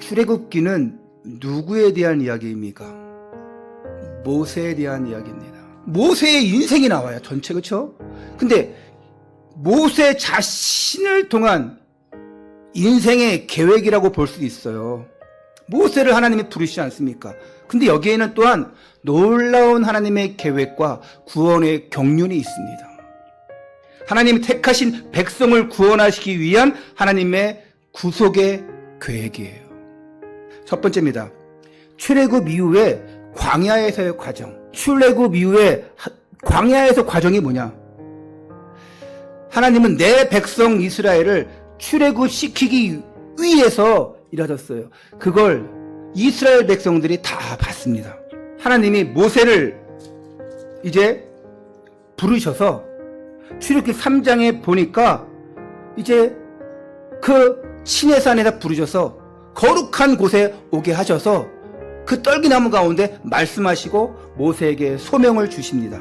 출애굽기는 누구에 대한 이야기입니까? 모세에 대한 이야기입니다. 모세의 인생이 나와요. 전체. 그렇죠? 근데 모세 자신을 통한 인생의 계획이라고 볼 수 있어요. 모세를 하나님이 부르시지 않습니까? 근데 여기에는 또한 놀라운 하나님의 계획과 구원의 경륜이 있습니다. 하나님이 택하신 백성을 구원하시기 위한 하나님의 구속의 계획이에요. 첫 번째입니다. 출애굽 이후에 광야에서의 과정. 출애굽 이후에 광야에서 과정이 뭐냐? 하나님은 내 백성 이스라엘을 출애굽시키기 위해서 일하셨어요. 그걸 이스라엘 백성들이 다 봤습니다. 하나님이 모세를 이제 부르셔서 출애굽기 3장에 보니까 이제 그 시내산에다 부르셔서 거룩한 곳에 오게 하셔서 그 떨기나무 가운데 말씀하시고 모세에게 소명을 주십니다.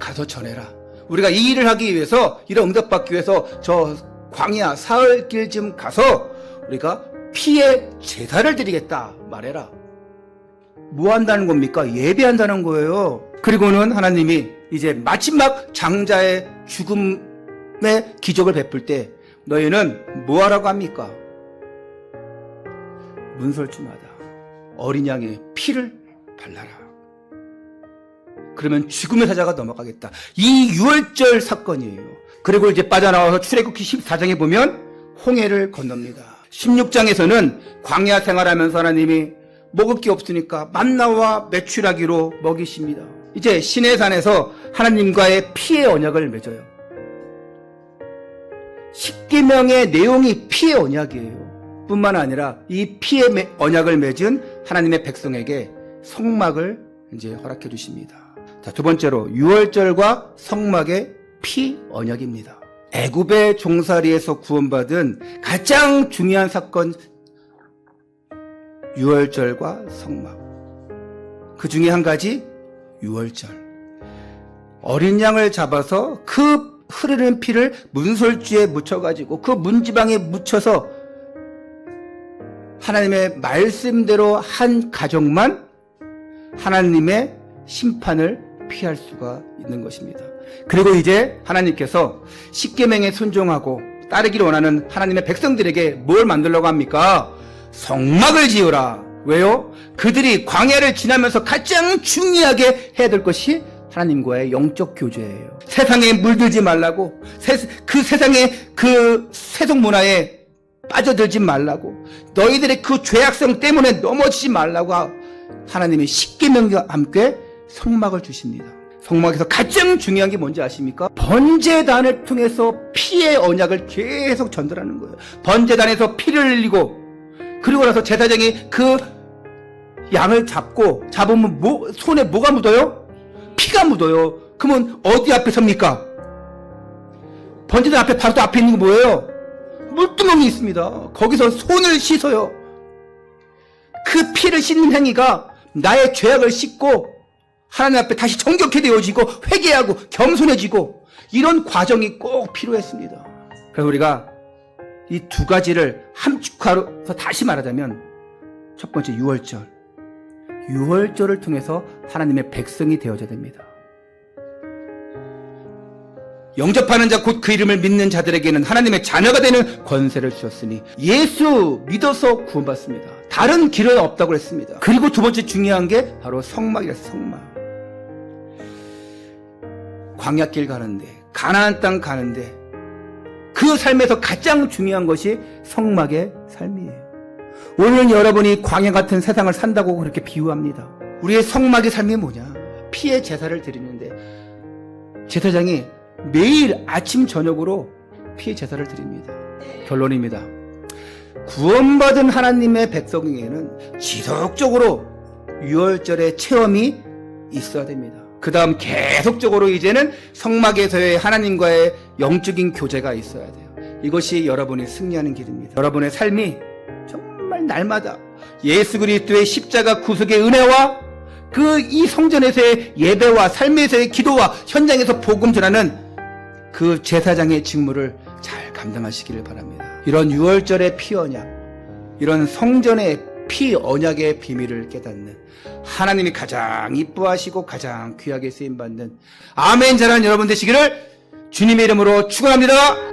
가서 전해라. 우리가 이 일을 하기 위해서, 이런 응답받기 위해서 저 광야 사흘길쯤 가서 우리가 피의 제사를 드리겠다 말해라. 뭐 한다는 겁니까? 예배한다는 거예요. 그리고는 하나님이 이제 마지막 장자의 죽음의 기적을 베풀 때 너희는 뭐 하라고 합니까? 문설주마다 어린 양의 피를 발라라. 그러면 죽음의 사자가 넘어가겠다. 이 유월절 사건이에요. 그리고 이제 빠져나와서 출애굽기 14장에 보면 홍해를 건넙니다. 16장에서는 광야 생활하면서 하나님이 먹을 게 없으니까 만나와 메추라기로 먹이십니다. 이제 시내산에서 하나님과의 피의 언약을 맺어요. 십계명의 내용이 피의 언약이에요. 뿐만 아니라 이 피의 언약을 맺은 하나님의 백성에게 성막을 이제 허락해 주십니다. 자, 두 번째로 유월절과 성막의 피 언약입니다. 애굽의 종살이에서 구원받은 가장 중요한 사건, 유월절과 성막. 그 중에 한 가지, 유월절. 어린 양을 잡아서 그 흐르는 피를 문설주에 묻혀가지고 그 문지방에 묻혀서 하나님의 말씀대로 한 가족만 하나님의 심판을 피할 수가 있는 것입니다. 그리고 이제 하나님께서 십계명에 순종하고 따르기를 원하는 하나님의 백성들에게 뭘 만들려고 합니까? 성막을 지으라. 왜요? 그들이 광야를 지나면서 가장 중요하게 해야 될 것이 하나님과의 영적 교제예요. 세상에 물들지 말라고, 그 세상의 그 세속 문화에 빠져들지 말라고, 너희들의 그 죄악성 때문에 넘어지지 말라고 하나님이 십계명과 함께 성막을 주십니다. 성막에서 가장 중요한 게 뭔지 아십니까? 번제단을 통해서 피의 언약을 계속 전달하는 거예요. 번제단에서 피를 흘리고, 그리고 나서 제사장이 그 양을 잡으면 손에 뭐가 묻어요? 피가 묻어요. 그러면 어디 앞에 섭니까? 번제단 앞에, 바로 앞에 있는 게 뭐예요? 물두멍이 있습니다. 거기서 손을 씻어요. 그 피를 씻는 행위가 나의 죄악을 씻고 하나님 앞에 다시 정결케 되어지고 회개하고 겸손해지고, 이런 과정이 꼭 필요했습니다. 그래서 우리가 이 두 가지를 함축하여서 다시 말하자면, 첫 번째 유월절. 유월절을 통해서 하나님의 백성이 되어져야 됩니다. 영접하는 자 곧 그 이름을 믿는 자들에게는 하나님의 자녀가 되는 권세를 주셨으니 예수 믿어서 구원받습니다. 다른 길은 없다고 했습니다. 그리고 두 번째 중요한 게 바로 성막이었어요. 성막. 광야길 가는데, 가나안 땅 가는데 그 삶에서 가장 중요한 것이 성막의 삶이에요. 오늘 여러분이 광야 같은 세상을 산다고 그렇게 비유합니다. 우리의 성막의 삶이 뭐냐? 피의 제사를 드리는데 제사장이 매일 아침 저녁으로 피의 제사를 드립니다. 결론입니다. 구원받은 하나님의 백성에게는 지속적으로 유월절의 체험이 있어야 됩니다. 그 다음 계속적으로 이제는 성막에서의 하나님과의 영적인 교제가 있어야 돼요. 이것이 여러분이 승리하는 길입니다. 여러분의 삶이 정말 날마다 예수 그리스도의 십자가 구속의 은혜와 그 이 성전에서의 예배와 삶에서의 기도와 현장에서 복음 전하는 그 제사장의 직무를 잘 감당하시기를 바랍니다. 이런 유월절의 피 언약, 이런 성전의 피 언약의 비밀을 깨닫는 하나님이 가장 이뻐하시고 가장 귀하게 쓰임받는 아멘 잘하는 여러분 되시기를 주님의 이름으로 축원합니다.